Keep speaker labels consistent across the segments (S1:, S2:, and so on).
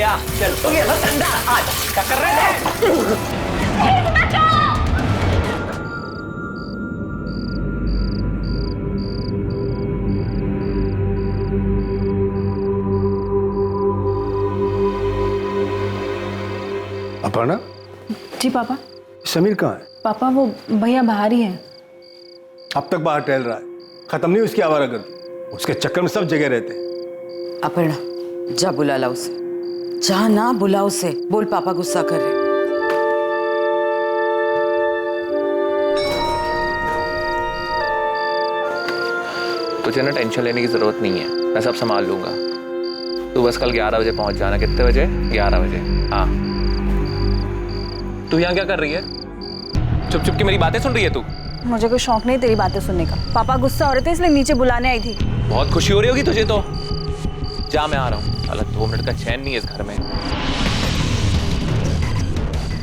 S1: गया, चल हो गया ना ठंडा। आज क्या कर रहे थे?
S2: अपर्णा।
S3: जी पापा।
S2: समीर कहाँ है?
S3: पापा वो भैया बाहर ही हैं।
S2: अब तक बाहर टहल रहा है, खत्म नहीं उसकी आवारागर्दी। उसके चक्कर में सब जगह रहते हैं।
S4: अपर्णा जा बुला ला उसे, जा ना बुला उसे, बोल पापा गुस्सा कर रहे।
S5: तुझे ना टेंशन लेने की जरूरत नहीं है, मैं सब संभाल लूंगा। तू बस कल 11 बजे पहुंच जाना। कितने बजे? 11 बजे। हाँ। तू यहाँ क्या कर रही है? चुप चुप की मेरी बातें सुन रही है तू?
S3: मुझे कोई शौक नहीं तेरी बातें सुनने का। पापा गुस्सा हो रहे थे इसलिए नीचे बुलाने आई थी।
S5: बहुत खुशी हो रही होगी तुझे तो। जा, मैं आ रहा हूँ। साला 2 मिनट का चैन नहीं है इस घर में।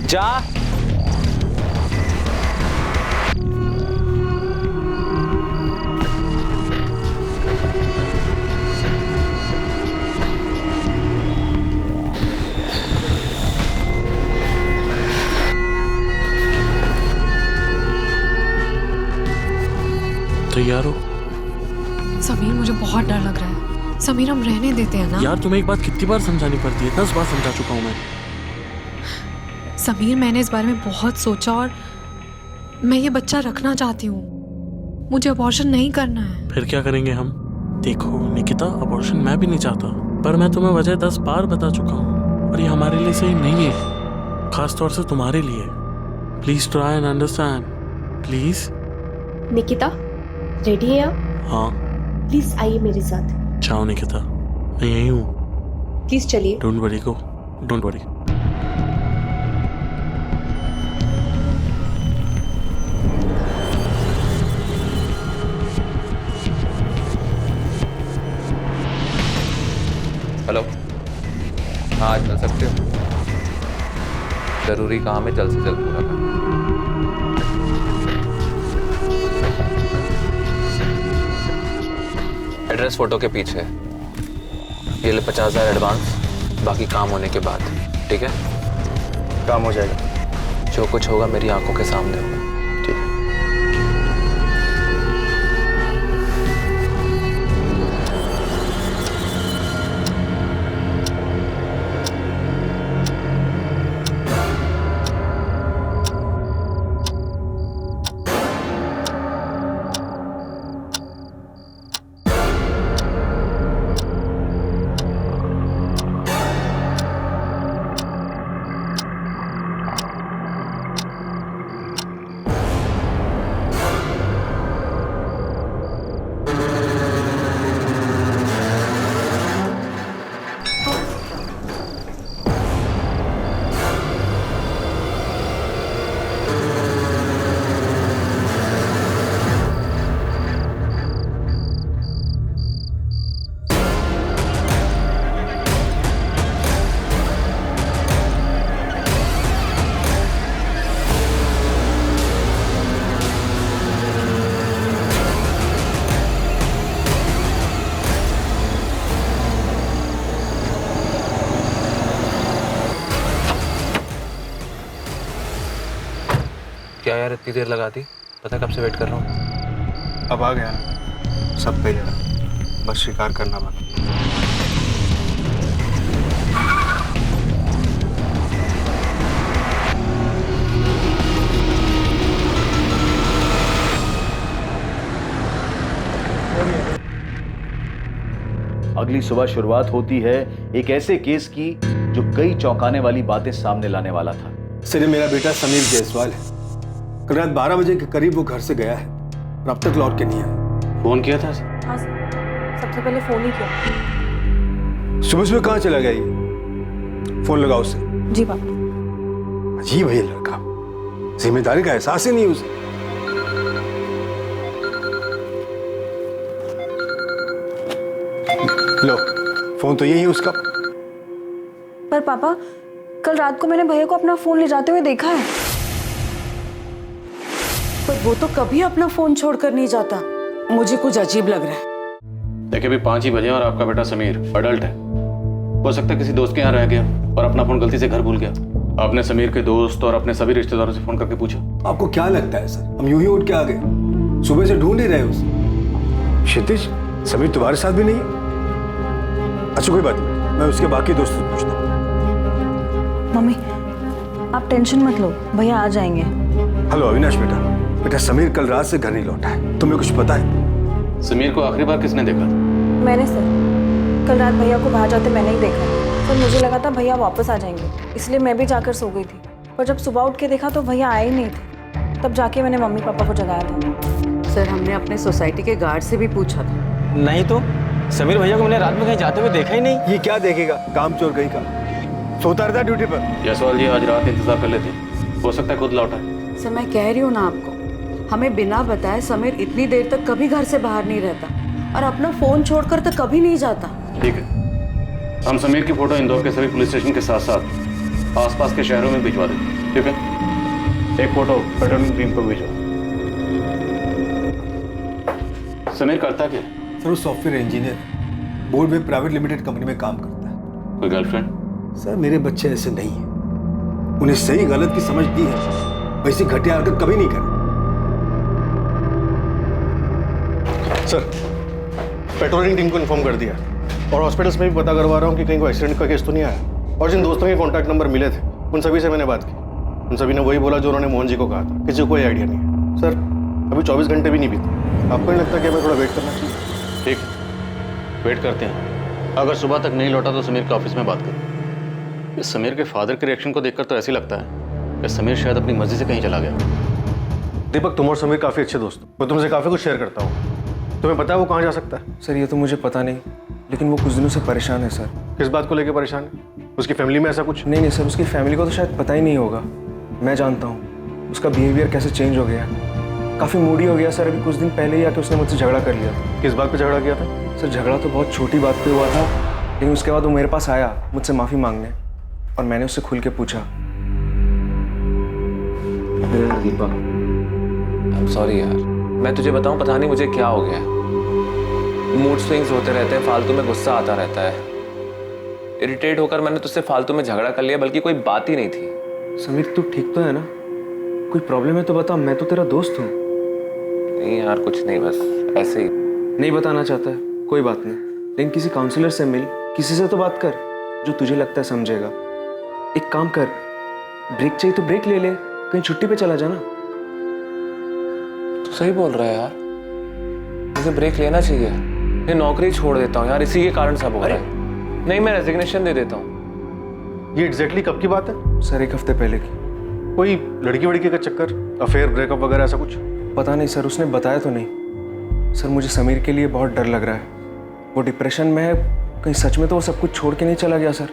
S5: जा।
S6: तैयार हो?
S7: समीर मुझे बहुत डर लग रहा है। समीर हम रहने देते हैं ना?
S6: यार तुम्हें एक बात कितनी बार समझानी पड़ती है? 10 बार समझा चुका हूँ मैं।
S7: समीर मैंने इस बारे में बहुत सोचा और मैं ये बच्चा रखना चाहती हूँ। मुझे अबॉर्शन नहीं करना है।
S6: फिर क्या करेंगे हम? देखो निकिता, अबॉर्शन मैं भी नहीं चाहता, पर मैं तुम्हें वजह 10 बार बता चुका हूँ और ये हमारे लिए सही नहीं है, खास तौर से तुम्हारे लिए। Please try and understand, please.
S8: Nikita ready है आप?
S6: हाँ।
S8: प्लीज आइए मेरे साथ।
S6: जाओ निकिता, मैं यही हूँ।
S8: प्लीज चलिए।
S6: Don't worry go, don't worry.
S5: Hello. हाँ, आज मिल सकते हो? जरूरी काम है, जल्द से जल्द पूरा कर। एड्रेस फोटो के पीछे। ये ले 50,000 एडवांस, बाकी काम होने के बाद। ठीक है?
S2: काम हो जाएगा।
S5: जो कुछ होगा मेरी आंखों के सामने होगा। ठीक है? क्या यार इतनी देर लगा दी? पता कब से वेट कर रहा हूँ।
S2: अब आ गया ना, सब पे लगा, बस स्वीकार करना बाकी।
S9: अगली सुबह शुरुआत होती है एक ऐसे केस की जो कई चौंकाने वाली बातें सामने लाने वाला था।
S2: सर, ये मेरा बेटा समीर जायसवाल है। कल रात 12 बजे के करीब वो घर से गया है और अब तक लौट के नहीं आया। फोन किया था?
S3: हाँ सबसे पहले फोन ही किया।
S2: सुबह सुबह कहाँ चला गया ये? फोन लगाओ उसे।
S3: जी पापा।
S2: अजीब है ये लड़का, जिम्मेदारी का एहसास ही नहीं उसे। लो, फोन तो यही है उसका।
S3: पर पापा कल रात को मैंने भैया को अपना फोन ले जाते हुए देखा है।
S4: पर वो तो कभी अपना फोन छोड़कर नहीं जाता। मुझे कुछ अजीब लग रहा है।
S10: देखिए, अभी 5 ही बजे और आपका बेटा समीर अडल्ट है, हो सकता है किसी दोस्त के यहाँ रह गया और अपना फोन गलती से घर भूल गया। आपने समीर के दोस्त और अपने सभी रिश्तेदारों से फोन करके पूछा?
S2: आपको क्या लगता है सर, हम यूं ही उठ के आ गए? सुबह से ढूंढ ही रहे उसे।
S11: क्षितिज, समीर तुम्हारे साथ भी नहीं है? अच्छा कोई बात नहीं, मैं उसके बाकी दोस्तों से पूछता हूँ।
S3: मम्मी आप टेंशन मत लो, भैया आ जाएंगे।
S11: हेलो अविनाश बेटा समीर कल रात से घर नहीं लौटा है, तुम्हें कुछ पता है?
S10: समीर को आखिरी बार किसने देखा?
S3: मैंने सर, कल रात भैया को बाहर जाते मैंने ही देखा सर। मुझे लगा था भैया वापस आ जाएंगे, इसलिए मैं भी जाकर सो गई थी। पर जब सुबह उठ के देखा तो भैया आए ही नहीं थे। तब जाके मैंने मम्मी पापा को जगाया था।
S4: सर हमने अपने सोसाइटी के गार्ड से भी पूछा था।
S1: नहीं तो समीर भैया को मैंने रात में कहीं जाते हुए देखा ही नहीं।
S11: ये क्या देखेगा, काम चोर कहीं का। सोता रहता ड्यूटी पर।
S10: जायसवाल जी आज रात इंतजार कर लेते, हो सकता है खुद लौटा है।
S4: सर मैं कह रही हूँ ना आपको, हमें बिना बताए समीर इतनी देर तक कभी घर से बाहर नहीं रहता और अपना फोन छोड़कर तो कभी नहीं जाता।
S10: ठीक है, हम समीर की फोटो इंदौर के सभी पुलिस स्टेशन के साथ साथ आसपास के शहरों में भिजवा देंगे। ठीक है, एक फोटो पेट्रोलिंग टीम को भेजो। समीर करता क्या है?
S2: सर वो सॉफ्टवेयर इंजीनियर है, बोर्ड में प्राइवेट लिमिटेड कंपनी में काम करता है।
S10: कोई गर्लफ्रेंड?
S2: सर मेरे बच्चे ऐसे नहीं हैं, उन्हें सही गलत की समझ दी है, वैसी घटिया हरकत कभी नहीं करें।
S11: सर पेट्रोलिंग टीम को इन्फॉर्म कर दिया और हॉस्पिटल्स में भी पता करवा रहा हूँ कि कहीं कोई एक्सीडेंट का केस तो नहीं आया। और जिन दोस्तों के कॉन्टैक्ट नंबर मिले थे उन सभी से मैंने बात की, उन सभी ने वही बोला जो उन्होंने मोहन जी को कहा था। किसी को कोई आइडिया नहीं है। सर अभी 24 घंटे भी नहीं बीते, आपको नहीं लगता कि हमें थोड़ा वेट करना चाहिए?
S10: ठीक, वेट करते हैं। अगर सुबह तक नहीं लौटा तो समीर के ऑफिस में बात करो। इस समीर के फादर के रिएक्शन को देखकर तो ऐसे लगता है कि समीर शायद अपनी मर्जी से कहीं चला गया।
S11: दीपक तुम और समीर काफ़ी अच्छे दोस्त हो, मैं तुमसे काफ़ी कुछ शेयर करता हूँ। तुम्हें पता है वो कहाँ जा सकता है?
S12: सर ये तो मुझे पता नहीं, लेकिन वो कुछ दिनों से परेशान है सर।
S11: किस बात को लेकर परेशान है? उसकी फैमिली में ऐसा कुछ?
S12: नहीं सर, उसकी फैमिली को तो शायद पता ही नहीं होगा। मैं जानता हूँ उसका बिहेवियर कैसे चेंज हो गया, काफ़ी मूडी हो गया सर। अभी कुछ दिन पहले ही आके उसने मुझसे झगड़ा कर लिया था।
S11: किस बात पे झगड़ा किया था?
S12: सर झगड़ा तो बहुत छोटी बात पे हुआ था, लेकिन उसके बाद वो मेरे पास आया मुझसे माफ़ी मांगने, और मैंने उससे खुल के पूछा।
S5: दीपक आई एम सॉरी यार, मैं तुझे बताऊं पता नहीं मुझे क्या हो गया है। मूड स्विंग्स होते रहते हैं, फालतू में गुस्सा आता रहता है। इरिटेट होकर मैंने तुझसे फालतू में झगड़ा कर लिया, बल्कि कोई बात ही नहीं थी।
S12: समीर तू ठीक तो है ना? कोई प्रॉब्लम है तो बता, मैं तो तेरा दोस्त हूँ।
S5: नहीं यार कुछ नहीं, बस ऐसे ही।
S12: नहीं बताना चाहता है कोई बात नहीं, लेकिन किसी काउंसलर से मिल, किसी से तो बात कर जो तुझे लगता है समझेगा। एक काम कर, ब्रेक चाहिए तो ब्रेक ले ले, कहीं छुट्टी पे चला जाना।
S5: तू सही बोल रहा है यार, मुझे ब्रेक लेना चाहिए। मैं नौकरी छोड़ देता हूँ यार, इसी के कारण सब हो रहा है। नहीं मैं रेजिग्नेशन दे देता हूँ।
S11: ये एग्जैक्टली कब की बात है?
S12: सर 1 हफ्ते पहले की।
S11: कोई लड़की वड़की का चक्कर, अफेयर, ब्रेकअप वगैरह ऐसा कुछ?
S12: पता नहीं सर, उसने बताया तो नहीं। सर मुझे समीर के लिए बहुत डर लग रहा है, वो डिप्रेशन में है, कहीं सच में तो वो सब कुछ छोड़ के नहीं चला गया सर।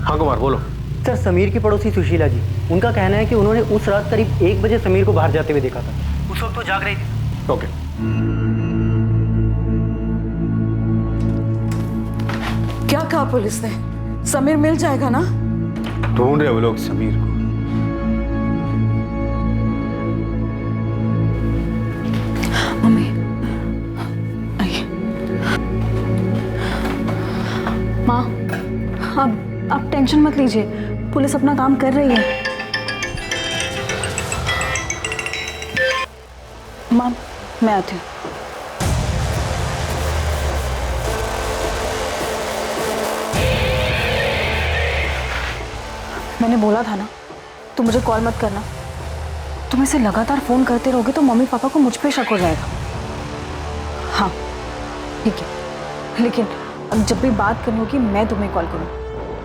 S11: हाँ कुमार बोलो।
S1: सर समीर की पड़ोसी सुशीला जी, उनका कहना है कि उन्होंने उस रात करीब 1 बजे समीर को बाहर जाते हुए देखा था। उस वक्त तो जाग रही थी।
S11: ओके।
S4: क्या कहा पुलिस ने? समीर मिल जाएगा ना?
S2: ढूंढ रहे वो लोग समीर को।
S3: मम्मी आइए। माँ आप टेंशन मत लीजिए, पुलिस अपना काम कर रही है। माँ मैं आती हूँ। मैंने बोला था ना, तुम मुझे कॉल मत करना। तुम इसे लगातार फोन करते रहोगे तो मम्मी पापा को मुझ पे शक हो जाएगा। हाँ ठीक है, लेकिन अब जब भी बात करनी होगी मैं तुम्हें कॉल करूँ,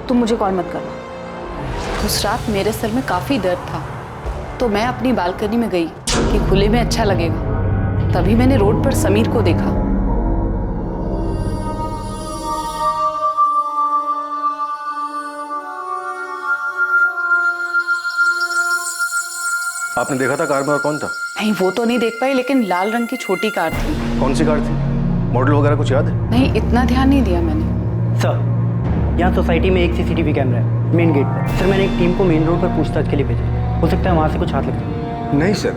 S3: तुम मुझे कॉल मत करना।
S13: उस रात मेरे सर में काफ़ी दर्द था, तो मैं अपनी बालकनी में गई कि खुले में अच्छा लगेगा। तभी मैंने रोड पर समीर को देखा।
S11: आपने देखा था कार में और कौन था?
S13: नहीं वो तो नहीं देख पाई, लेकिन लाल रंग की छोटी कार थी।
S11: कौन सी कार थी? मॉडल वगैरह कुछ याद है?
S13: नहीं इतना ध्यान नहीं दिया मैंने।
S1: सर यहाँ सोसाइटी में एक सीसीटीवी कैमरा है मेन गेट पर। सर मैंने एक टीम को मेन रोड पर पूछताछ के लिए भेजा, हो सकता है वहाँ से कुछ हाथ लग जाए।
S2: नहीं सर,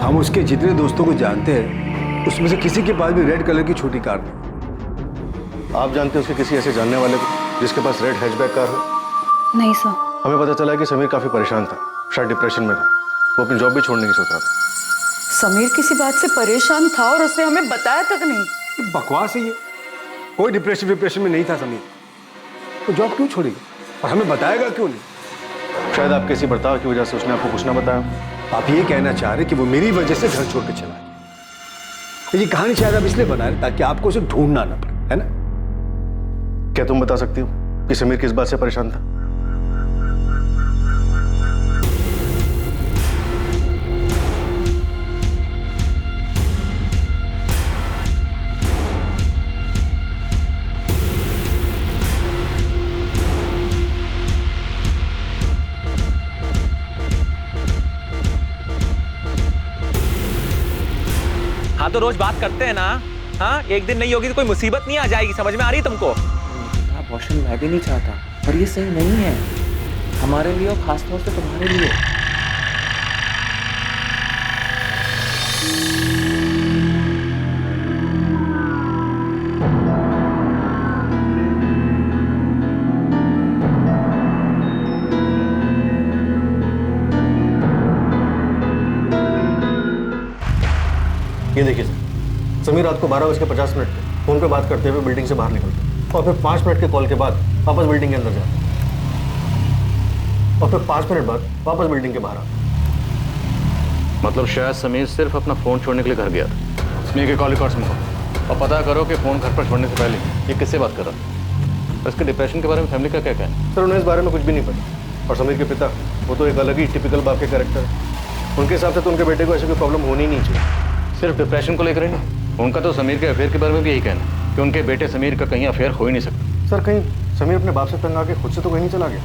S2: हम उसके जितने दोस्तों को जानते हैं उसमें से किसी के पास भी रेड कलर की छोटी कार नहीं।
S11: आप जानते हैं उसके किसी ऐसे जानने वाले को जिसके पास रेड हैचबैक कार हो?
S3: नहीं सर।
S11: हमें पता चला कि समीर काफी परेशान था, शायद डिप्रेशन में था। वो अपनी जॉब भी छोड़ने की सोच रहा था।
S4: समीर किसी बात से परेशान था और उसने हमें बताया तक नहीं।
S2: बकवास है ये। कोई डिप्रेशन में नहीं था समीर। तो जॉब क्यों छोड़ेगा और हमें बताएगा क्यों नहीं?
S11: शायद आपके इसी बर्ताव की वजह से उसने आपको कुछ ना बताया।
S2: आप ये कहना चाह रहे कि वो मेरी वजह से घर छोड़ के चला गया? तो ये कहानी शायद आप इसलिए बना रहे ताकि आपको उसे ढूंढना ना पड़े, है ना?
S11: क्या तुम बता सकती हो कि समीर किस बात से परेशान था?
S5: हाँ तो रोज बात करते हैं ना। हाँ, एक दिन नहीं होगी तो कोई मुसीबत नहीं आ जाएगी, समझ में आ रही है तुमको?
S12: अबॉर्शन मैं भी नहीं चाहता, पर ये सही नहीं है हमारे लिए और खासतौर से तुम्हारे लिए।
S11: ये देखिए सर, समीर रात को 12:50 पे फोन पे बात करते हुए बिल्डिंग से बाहर निकलते और फिर 5 मिनट के कॉल के बाद वापस बिल्डिंग के अंदर जाते और फिर 5 मिनट बाद वापस बिल्डिंग के बाहर आते।
S10: मतलब शायद समीर सिर्फ अपना फ़ोन छोड़ने के लिए घर गया था। समीर के कॉल रिकॉर्ड्स में और पता करो कि फ़ोन घर पर छोड़ने से पहले ये किससे बात कर रहा है। इसके डिप्रेशन के बारे में फैमिली का क्या कहना है?
S11: सर उन्हें इस बारे में कुछ भी नहीं पता। और समीर के पिता वो तो एक अलग ही टिपिकल बाप के कैरेक्टर है। उनके हिसाब से तो उनके बेटे को ऐसी कोई प्रॉब्लम होनी ही नहीं चाहिए।
S10: सिर्फ डिप्रेशन को लेकर ही नहीं, उनका तो समीर के अफेयर के बारे में भी यही कहना है कि उनके बेटे समीर का कहीं अफेयर हो ही नहीं सकता।
S11: सर कहीं समीर अपने बाप से तंग आके खुद से तो कहीं नहीं चला गया?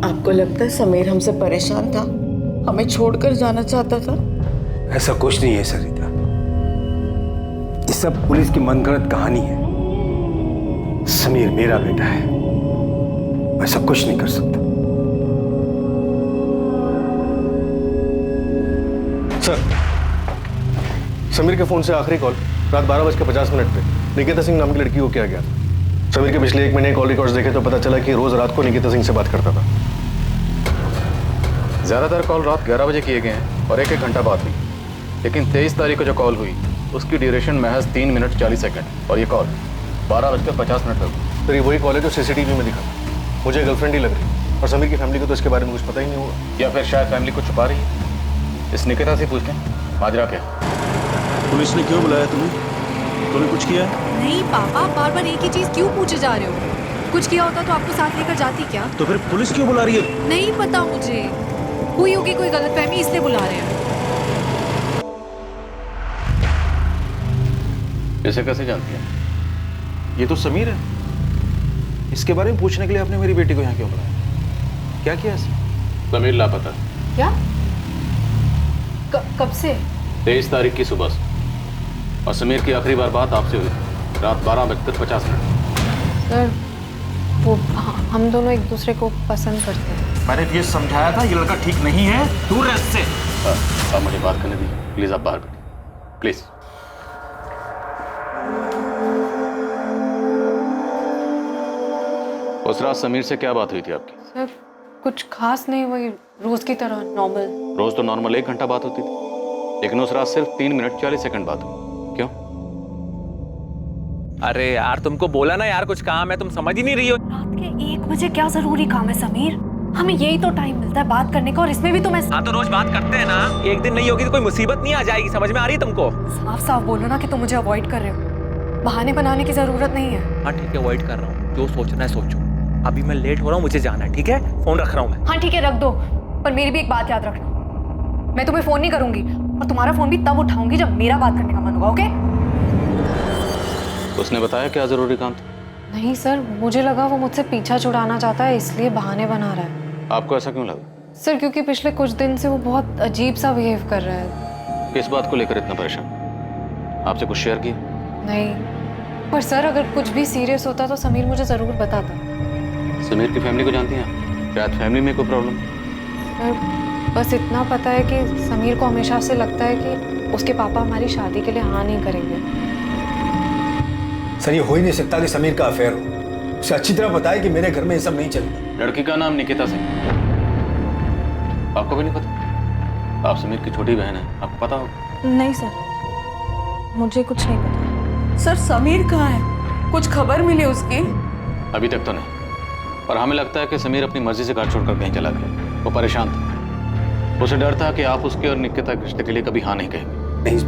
S4: आपको लगता है समीर हमसे परेशान था, हमें छोड़कर जाना चाहता था?
S2: ऐसा कुछ नहीं है सरिता, ये सब पुलिस की मनगढ़ंत कहानी है। समीर मेरा बेटा है, ऐसा कुछ नहीं कर सकता।
S11: सर समीर के फोन से आखिरी कॉल रात 12:50 पे निकिता सिंह नाम की लड़की को किया गया था। समीर के पिछले 1 महीने कॉल रिकॉर्ड्स देखे तो पता चला कि रोज रात को निकिता सिंह से बात करता था।
S10: ज़्यादातर कॉल रात 11 बजे किए गए हैं और 1-1 घंटा बाद हुई, लेकिन 23 तारीख को जो कॉल हुई उसकी ड्यूरेशन महज 3 मिनट 40 सेकंड और ये कॉल 12:50 पर हुई।
S11: तो ये वही कॉल है जो सीसीटीवी में दिखा। मुझे गर्लफ्रेंड ही लग रही और समीर की फैमिली को तो इसके बारे में कुछ पता ही नहीं होगा।
S10: या फिर शायद फैमिली को छुपा रही है। इस निकिता से पूछ लें माजरा क्या।
S9: पुलिस ने क्यों बुलाया तुम्हें? तूने कुछ किया है?
S7: नहीं पापा, बार बार एक ही चीज क्यों पूछे जा रहे हो? कुछ किया होता तो आपको साथ लेकर जाती क्या?
S9: तो फिर पुलिस क्यों बुला रही है?
S7: नहीं पता मुझे, हुई होगी कोई गलतफहमी इसलिए बुला रहे हैं।
S10: इसे कैसे जानती है?
S12: ये तो समीर है, इसके बारे में पूछने के लिए आपने मेरी बेटी को यहाँ क्यों बुलाया? क्या किया इसने?
S10: समीर लापता।
S7: क्या? कब से?
S10: 23 तारीख की सुबह से। और समीर की आखिरी बार बात आपसे हुई रात 12:50।
S7: सर वो हम दोनों एक दूसरे को पसंद करते हैं।
S9: मैंने ये समझाया था ये लड़का ठीक नहीं है, दूर रह इससे।
S10: आप मुझे बात करने दीजिए प्लीज। आप बाहर बैठिए प्लीज। उस रात समीर से क्या बात हुई थी आपकी?
S7: सर कुछ खास नहीं, वही रोज की तरह नॉर्मल।
S10: रोज तो नॉर्मल 1 घंटा बात होती थी, लेकिन उस रात सिर्फ 3 मिनट 40 सेकंड बात हुई। क्यों?
S5: अरे यार तुमको बोला ना यार कुछ काम है, तुम समझ ही नहीं रही हो।
S3: रात के 1 बजे क्या जरूरी काम है समीर? हमें यही तो टाइम मिलता है बात करने का और इसमें भी तुम्हें।
S5: हाँ तो रोज बात करते हैं ना, एक दिन नहीं होगी तो कोई मुसीबत नहीं आ जाएगी, समझ में आ रही है तुमको?
S3: साफ साफ बोलो ना कि तुम मुझे अवॉइड कर रहे हो, बहाने बनाने की जरूरत नहीं है।
S5: हाँ ठीक है, अवॉइड कर रहा हूँ, जो सोचना है सोचो। अभी मैं लेट हो रहा हूँ, मुझे जाना है, ठीक है? फोन रख रहा हूँ मैं।
S3: हाँ ठीक है रख दो, पर मेरी भी एक बात याद रखना, मैं तुम्हें फोन नहीं करूंगी और तुम्हारा फोन भी तब उठाऊंगी जब मेरा बात करने का मन होगा, ओके?
S10: उसने बताया क्या जरूरी काम था?
S7: नहीं सर, मुझे लगा वो मुझसे पीछा छुड़ाना चाहता है इसलिए बहाने बना रहा है।
S10: आपको ऐसा क्यों लगा?
S7: सर क्योंकि पिछले कुछ दिन से वो बहुत अजीब सा बिहेव कर रहा है।
S10: किस बात को लेकर इतना परेशान? आपसे कुछ शेयर किया?
S7: नहीं, पर सर अगर कुछ भी सीरियस होता तो समीर मुझे जरूर बताता।
S10: समीर की फैमिली को जानती हैं आप? शायद फैमिली में कोई प्रॉब्लम?
S7: सर बस इतना पता है कि समीर को हमेशा से लगता है कि उसके पापा हमारी शादी के लिए हाँ नहीं करेंगे।
S2: सर ये हो ही नहीं सकता कि समीर का अफेयर हो। उसे अच्छी तरह पता है कि मेरे घर में ये सब नहीं चलेगा।
S10: लड़की का नाम निकिता सिंह। आपको भी नहीं पता? आप समीर की छोटी बहन है, आपको पता होगा।
S3: नहीं सर, मुझे कुछ नहीं पता।
S4: सर समीर कहाँ है? कुछ खबर मिली उसकी?
S10: अभी तक तो नहीं, पर हमें लगता है कि समीर अपनी मर्जी से घर छोड़कर कहीं चला गया। वो परेशान था, उसे डर था कि आप उसके और निकिता के रिश्ते के लिए कभी हाँ नहीं कहेंगे।
S2: नहीं,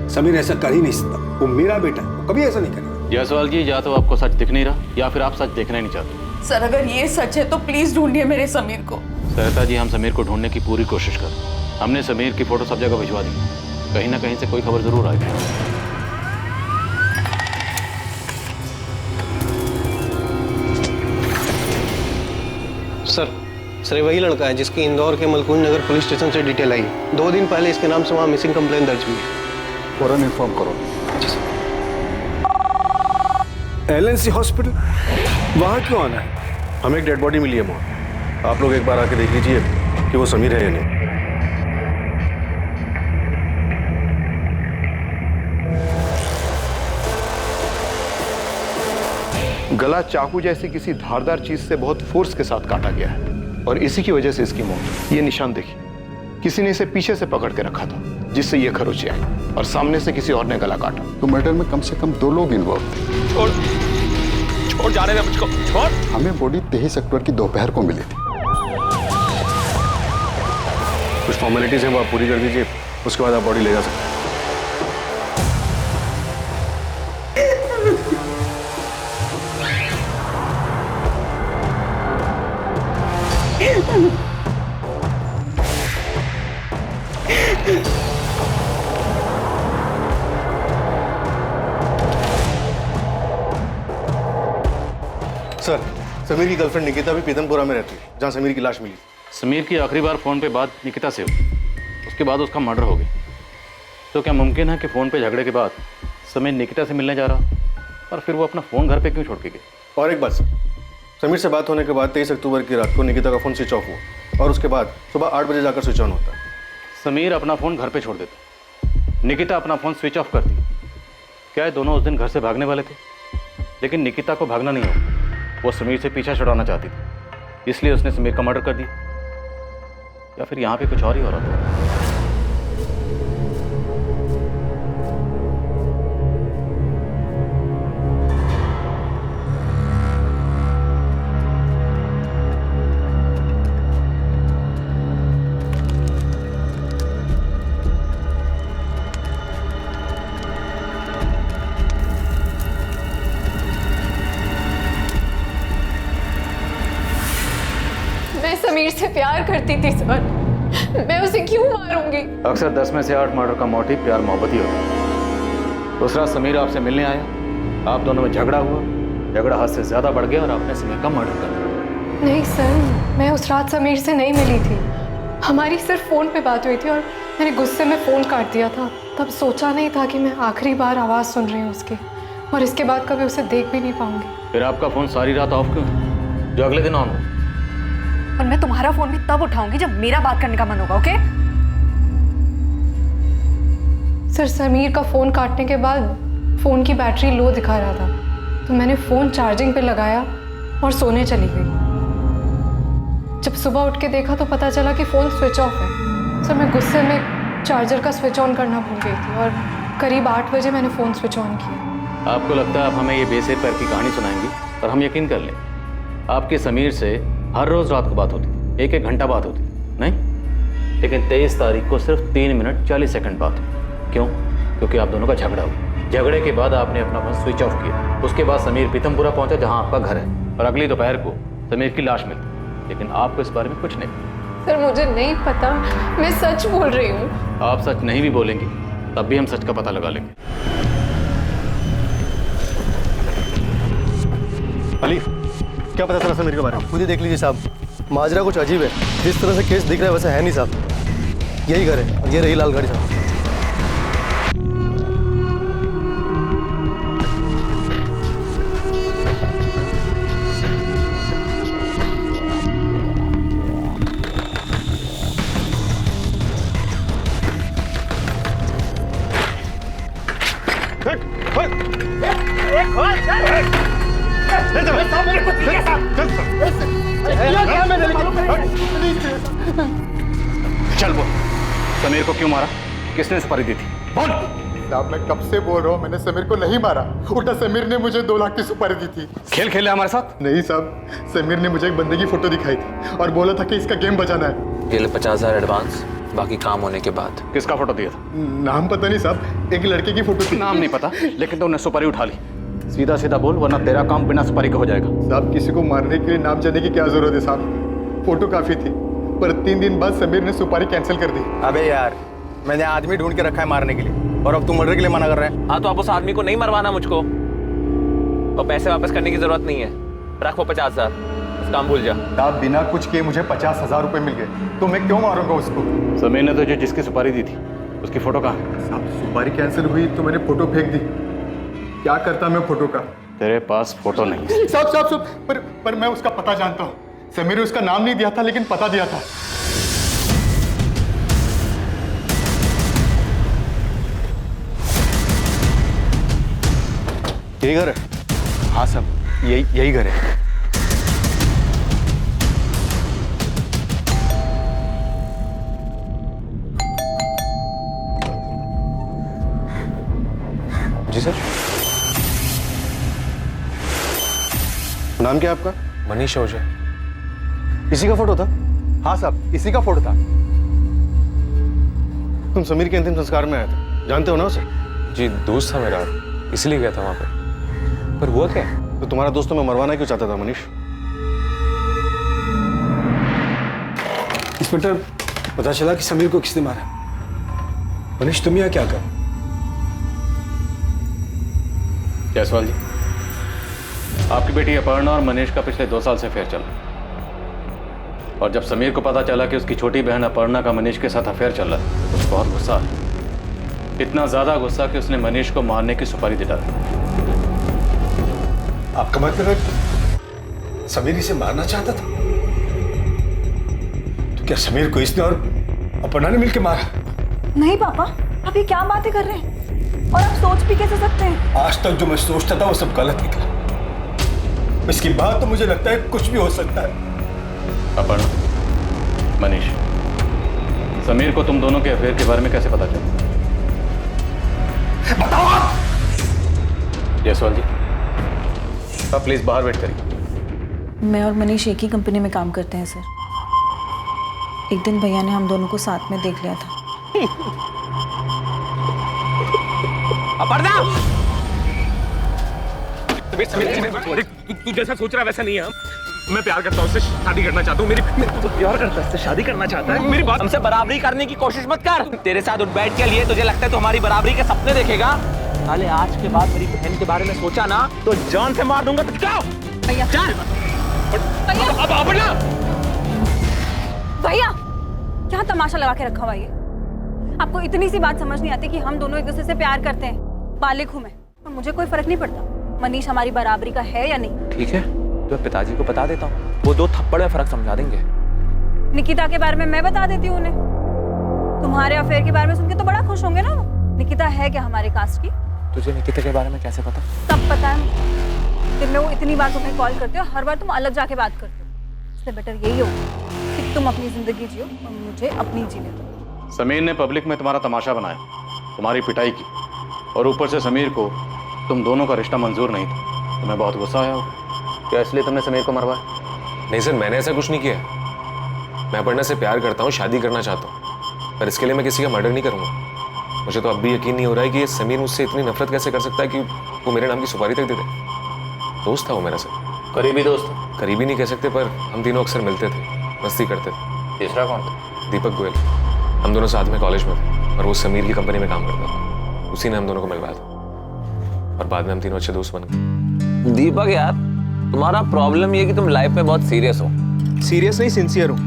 S2: समीर ऐसा कर ही नहीं सकता। वो मेरा बेटा है, वो कभी ऐसा नहीं करेगा।
S10: जायसवाल जी, या तो आपको सच दिख नहीं रहा या फिर आप सच देखना ही नहीं चाहते।
S4: सर अगर ये सच है तो प्लीज ढूंढिए मेरे समीर को।
S10: सरिता जी, हम समीर को ढूंढने की पूरी कोशिश कर। हमने समीर की फोटो सब जगह भिजवा दी, कहीं ना कहीं से कोई खबर जरूर आएगी।
S11: सर ये वही लड़का है जिसकी इंदौर के मलकुंज नगर पुलिस स्टेशन से डिटेल आई। 2 दिन पहले इसके नाम से वहाँ मिसिंग कंप्लेंट दर्ज हुई है।
S9: फौरन इन्फॉर्म करो।
S2: LNC हॉस्पिटल, वहाँ क्यों आना है?
S11: हमें एक डेड बॉडी मिली है वहाँ। आप लोग एक बार आके देख लीजिए कि वो समीर है या नहीं।
S14: गला चाकू जैसी किसी धारदार चीज से बहुत फोर्स के साथ काटा गया है और इसी की वजह से इसकी मौत। ये निशान देखिए, किसी ने इसे पीछे से पकड़ के रखा था जिससे ये खरोंचे आई और सामने से किसी और ने गला काटा।
S15: तो मर्डर में कम से कम 2 लोग इन्वॉल्व थे।
S5: छोड़ जाने दे मुझको, छोड़।
S15: हमें बॉडी 23 अक्टूबर की दोपहर को मिली थी।
S11: कुछ फॉर्मेलिटीज हैं वो आप पूरी कर दीजिए, उसके बाद आप बॉडी ले जा सकते हैं। सर समीर की गर्लफ्रेंड निकिता भी पीतमपुरा में रहती है जहां समीर की लाश मिली।
S10: समीर की आखिरी बार फोन पे बात निकिता से हुई, उसके बाद उसका मर्डर हो गया। तो क्या मुमकिन है कि फोन पे झगड़े के बाद समीर निकिता से मिलने जा रहा और फिर वो अपना फोन घर पे क्यों छोड़ के गए?
S11: और एक बात सर, समीर से बात होने के बाद 23 अक्टूबर की रात को निकिता का फोन स्विच ऑफ हुआ और उसके बाद सुबह 8 बजे जाकर स्विच ऑन होता है।
S10: समीर अपना फोन घर पे छोड़ देता, निकिता अपना फोन स्विच ऑफ करती। क्या ये दोनों उस दिन घर से भागने वाले थे? लेकिन निकिता को भागना नहीं होगा, वो समीर से पीछा छुड़ाना चाहती थी, इसलिए उसने समीर का मर्डर कर दिया। या फिर यहाँ पे कुछ और ही हो रहा था।
S7: मैं समीर से प्यार करती थी सर, मैं उसे क्यों मारूंगी?
S10: अक्सर 10 में से 8 मर्डर का मोटिव प्यार मोहब्बत ही होता है। दूसरा, समीर आपसे मिलने आया, आप दोनों में झगड़ा हुआ, झगड़ा हद से ज्यादा बढ़ गया और आपने समीर का मर्डर कर दिया।
S7: नहीं सर, मैं उस रात समीर से नहीं मिली थी, हमारी सिर्फ फ़ोन पे बात हुई थी और मैंने गुस्से में फ़ोन काट दिया था। तब सोचा नहीं था कि मैं आखिरी बार आवाज़ सुन रही हूँ उसकी और इसके बाद कभी उसे देख भी नहीं पाऊंगी।
S10: फिर आपका फ़ोन सारी रात ऑफ क्यों जो अगले दिन ऑन हो?
S3: और मैं तुम्हारा फोन भी तब उठाऊंगी जब मेरा बात करने का मन होगा, ओके?
S7: सर समीर का फ़ोन काटने के बाद फ़ोन की बैटरी लो दिखा रहा था, तो मैंने फ़ोन चार्जिंग पे लगाया और सोने चली गई। जब सुबह उठ के देखा तो पता चला कि फ़ोन स्विच ऑफ है। सर मैं गुस्से में चार्जर का स्विच ऑन करना भूल गई थी और करीब 8 बजे मैंने फ़ोन स्विच ऑन किया।
S10: आपको लगता है आप हमें ये बेसिर पैर की कहानी सुनाएंगी और हम यकीन कर लें? आपके समीर से हर रोज़ रात को बात होती, 1-1 घंटा बात होती, नहीं? लेकिन 23 तारीख को सिर्फ 3 मिनट 40 सेकंड बात हुई। क्यों? क्योंकि आप दोनों का झगड़ा हुआ। झगड़े के बाद आपने अपना फोन स्विच ऑफ किया। उसके बाद समीर पीतमपुरा पहुंचा जहां आपका घर है और अगली दोपहर को समीर की लाश मिली, लेकिन आपको इस बारे में कुछ नहीं।
S7: सर मुझे नहीं पता, मैं सच बोल रही हूँ।
S10: आप सच नहीं भी बोलेंगी तब भी हम सच का पता लगा लेंगे।
S11: अली, क्या पता चला समीर के बारे में? खुद ही देख लीजिए साहब, माजरा कुछ अजीब है। जिस तरह से केस दिख रहा है वैसे है नहीं साहब। यही घर है और ये रही लाल गाड़ी साहब।
S10: चल बोल, समीर को क्यों मारा? किसने सुपारी दी थी? बोल।
S15: साहब मैं कब से बोल रहा हूँ, मैंने समीर को नहीं मारा। उल्टा समीर ने मुझे 2 लाख की सुपारी दी थी।
S10: खेल खेले हमारे साथ?
S15: नहीं साहब, समीर ने मुझे एक बंदे की फोटो दिखाई थी और बोला था कि इसका गेम बचाना है।
S5: ये ले 50,000 एडवांस, बाकी काम होने के बाद।
S10: किसका फोटो दिया था?
S15: नाम पता नहीं साहब, एक लड़के की फोटो थी।
S10: नाम नहीं पता, लेकिन तुमने सुपारी उठा ली। सीधा सीधा बोल, वरना तेरा काम बिना सुपारी के हो जाएगा।
S15: साहब किसी को मारने के लिए नाम जानने की क्या जरूरत है साहब, फोटो काफी थी। पर 3 दिन बाद समीर ने सुपारी कैंसिल कर दी।
S2: अबे यार, मैंने आदमी ढूंढ के रखा है मारने के लिए, और अब तुम मर्डर के लिए मना कर रहे हैं।
S5: हाँ तो आप उस आदमी को नहीं मरवाना मुझको, और पैसे वापस करने की जरूरत नहीं है। रख वो 50,000, इस काम भूल जा।
S15: साहब बिना कुछ किए मुझे 50,000 रुपए मिल गए, तो मैं क्यों मारूंगा उसको?
S10: समीर ने तुझे जिसकी सुपारी दी थी, उसकी फोटो कहाँ है?
S15: साहब सुपारी कैंसिल हुई तो मैंने फोटो फेंक दी। क्या करता मैं फोटो का?
S10: तेरे पास फोटो नहीं है।
S15: साहब पर मैं उसका पता जानता हूँ। समीर ने उसका नाम नहीं दिया था, लेकिन पता दिया था।
S11: यही घर है?
S2: हाँ साहब, यही घर है।
S12: जी सर।
S11: नाम क्या है आपका?
S12: मनीष ओझा।
S11: इसी का फोटो था?
S2: हाँ साहब, इसी का फोटो था।
S11: तुम समीर के अंतिम संस्कार में आए थे, जानते हो ना उसे?
S12: जी दोस्त था मेरा, इसलिए गया था वहां पर हुआ क्या?
S11: तो तुम्हारा दोस्त तुम्हें मरवाना क्यों चाहता था मनीष?
S2: इंस्पेक्टर, पता चला कि समीर को किसने मारा। मनीष तुम यहाँ क्या कर?
S10: जायसवाल जी, आपकी बेटी अपर्णा और मनीष का पिछले 2 साल से अफेयर चल रहा है। और जब समीर को पता चला कि उसकी छोटी बहन अपर्णा का मनीष के साथ अफेयर चल रहा है, तो उसको बहुत गुस्सा है। इतना ज्यादा गुस्सा कि उसने मनीष को मारने की सुपारी दे डाली।
S2: आपका मतलब है कि समीर इसे मारना चाहता था? तो क्या समीर को इसने और अपर्णा ने मिलकर मारा?
S3: नहीं पापा, आप ये क्या बातें कर रहे हैं? और आप सोच भी कैसे सकते हैं?
S2: आज तक जो मैं सोचता था वो सब गलत निकला। इसके बाद तो मुझे लगता है कुछ भी हो सकता है।
S10: अपर्णा, मनीष, समीर को तुम दोनों के अफेयर के बारे में कैसे पता चला?
S2: बताओ आप।
S10: जायसवाल जी, आप प्लीज बाहर वेट करिए।
S3: मैं और मनीष एक ही कंपनी में काम करते हैं सर। एक दिन भैया ने हम दोनों को साथ में देख लिया था।
S5: अपर्णा! तू जैसा सोच रहा है वैसा नहीं है। मैं प्यार करता हूँ, उससे शादी करना चाहता हूँ। मेरी प्यार करता है, उससे शादी करना चाहता है। मेरी बात, हमसे बराबरी करने की कोशिश मत कर। तेरे साथ उठ बैठ के लिए तुझे लगता है तो हमारी बराबरी के सपने देखेगा? साले आज के बाद मेरी बहन के बारे में सोचा ना तो जान से मार दूंगा। तुझको
S3: भैया,
S5: चल। अब अपर्णा!
S3: भैया, क्या तमाशा लगा के रखा हुआ ये? आपको इतनी सी बात समझ नहीं आती कि हम दोनों एक दूसरे से प्यार करते हैं? बालिक हूं मैं, और मुझे कोई फर्क नहीं पड़ता मनीष हमारी बराबरी का है या नहीं।
S5: ठीक है, तो पिताजी को बता देता हूँ, वो 2 थप्पड़ में फर्क समझा देंगे।
S3: निकिता के बारे में मैं बता देती हूँ उन्हें। तुम्हारे अफेयर के बारे में सुन के तो बड़ा खुश होंगे ना वो। निकिता है क्या हमारे कास्ट की?
S5: तुझे निकिता के बारे में कैसे पता?
S3: सब पता है मुझे। दिन में वो इतनी बार तुम्हें कॉल करते हो, हर बार तुम अलग जाके बात करते हो। इससे बेटर यही हो कि तुम अपनी जिंदगी जियो और मुझे अपनी जीने दो।
S10: समीर ने पब्लिक में तुम्हारा तमाशा बनाया, तुम्हारी पिटाई की, और ऊपर से समीर को तुम दोनों का रिश्ता मंजूर नहीं था। तुम्हें बहुत गुस्सा आया होगा। क्या इसलिए तुमने समीर को मरवाया?
S12: नहीं सर, मैंने ऐसा कुछ नहीं किया। मैं अपर्णा से प्यार करता हूँ, शादी करना चाहता हूँ, पर इसके लिए मैं किसी का मर्डर नहीं करूँगा। मुझे तो अब भी यकीन नहीं हो रहा है कि ये समीर मुझसे इतनी नफरत कैसे कर सकता है कि वो मेरे नाम की सुपारी तक दे दे। दोस्त था वो मेरा सर।
S10: करीबी दोस्त?
S12: करीबी नहीं कह सकते, पर हम तीनों अक्सर मिलते थे, मस्ती करते थे।
S10: तीसरा कौन था?
S12: दीपक गोयल। हम दोनों साथ में कॉलेज में थे, और वो समीर की कंपनी में काम करता था। उसी ने हम दोनों को मिलवाया था, और बाद में हम तीनों अच्छे दोस्त बन गए।
S5: दीपक यार, तुम्हारा प्रॉब्लम ये कि तुम लाइफ में बहुत सीरियस हो।
S12: सीरियस नहीं, सिंसियर हूँ,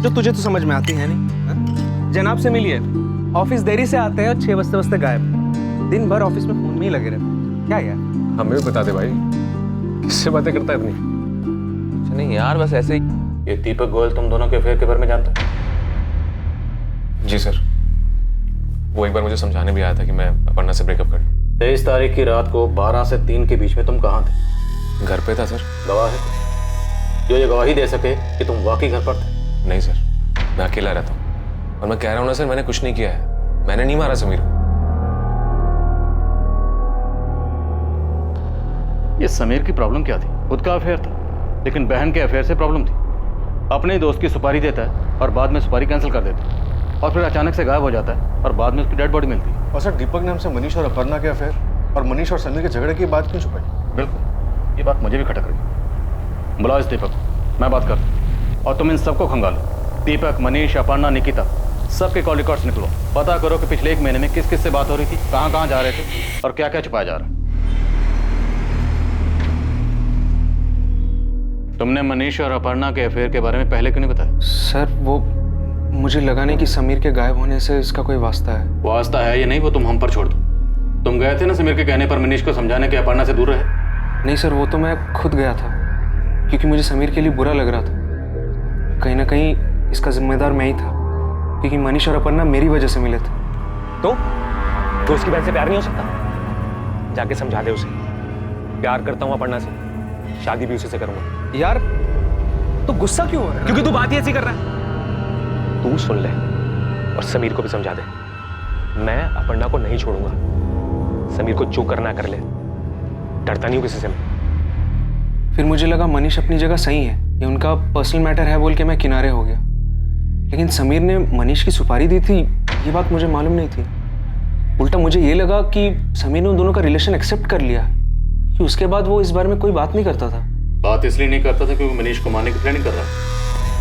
S12: जो तुझे तो समझ में आती है नहीं। हा? जनाब से मिलिए, ऑफिस देरी से आते हैं और 6 बजते गायब। दिन भर ऑफिस में फोन में ही लगे रहते। क्या यार? हमें भी बता दे भाई, किससे बातें करता है इतनी?
S5: नहीं यार, बस ऐसे ही।
S10: ये दीपक गोयल तुम दोनों के अफेयर के बारे में जानता है?
S12: जी सर, वो एक बार मुझे समझाने भी आया था कि मैं अपर्णा से ब्रेकअप कर लूं।
S10: 23 तारीख की रात को 12 से 3 के बीच में तुम कहाँ थे?
S12: घर पे था सर।
S10: गवाह है? जो ये गवाही दे सके कि तुम वाकई घर पर थे।
S5: नहीं सर, मैं अकेला रहता हूँ और मैं कह रहा हूँ ना सर, मैंने कुछ नहीं किया है। मैंने नहीं मारा समीर को।
S10: ये समीर की प्रॉब्लम क्या थी? खुद का अफेयर था, लेकिन बहन के अफेयर से प्रॉब्लम थी। अपने ही दोस्त की सुपारी देता है और बाद में सुपारी कैंसिल कर देता है, और फिर अचानक से गायब हो जाता है और बाद में उसकी डेड बॉडी मिलती है।
S11: और सर दीपक ने हमसे मनीष और अपर्णा के अफेयर और मनीष और समीर के झगड़े की बात क्यों छुपाई?
S10: बिल्कुल, ये बात मुझे भी खटक रही। बुलाओ इस दीपक, मैं बात करता हूँ। और तुम इन सबको खंगालो। दीपक, मनीष, अपर्णा, निकिता, सबके कॉल रिकॉर्ड्स निकलो। पता करो कि पिछले 1 महीने में किस किस से बात हो रही थी, कहाँ कहाँ जा रहे थे और क्या क्या छुपाया जा रहा है। तुमने मनीष और अपर्णा के अफेयर के बारे में पहले क्यों नहीं बताया?
S12: सर वो मुझे लगा नहीं कि समीर के गायब होने से इसका कोई वास्ता है।
S10: वास्ता है या नहीं वो तुम हम पर छोड़ दो। तुम गए थे ना समीर के कहने पर मनीष को समझाने के अपर्णा से दूर रहे?
S12: नहीं सर, वो तो मैं खुद गया था क्योंकि मुझे समीर के लिए बुरा लग रहा था। कहीं ना कहीं इसका जिम्मेदार मैं ही था क्योंकि मनीष और अपर्णा मेरी वजह से मिले थे।
S2: तो उसकी बहन से प्यार नहीं हो सकता? जाके समझा दे उसे। प्यार करता हूँ अपर्णा से, शादी भी उसी से करूंगा।
S12: यार तो गुस्सा क्यों हो रहा है?
S2: क्योंकि तू बात ही ऐसी कर रहा है। तू सुन ले और समीर को भी समझा दे। मैं अपर्णा को नहीं छोड़ूंगा। समीर को जो करना कर ले, डरता नहीं हूं किसी से मैं।
S12: फिर मुझे लगा मनीष अपनी जगह सही है, ये उनका पर्सनल मैटर है बोल के मैं किनारे हो गया। लेकिन समीर ने मनीष की सुपारी दी थी, ये बात मुझे मालूम नहीं थी। उल्टा मुझे ये लगा कि समीर ने उन दोनों का रिलेशन एक्सेप्ट कर लिया कि उसके बाद वो इस बारे में कोई बात नहीं करता था।
S10: बात इसलिए नहीं करता था क्योंकि मनीष को मारने की प्लानिंग कर रहा था।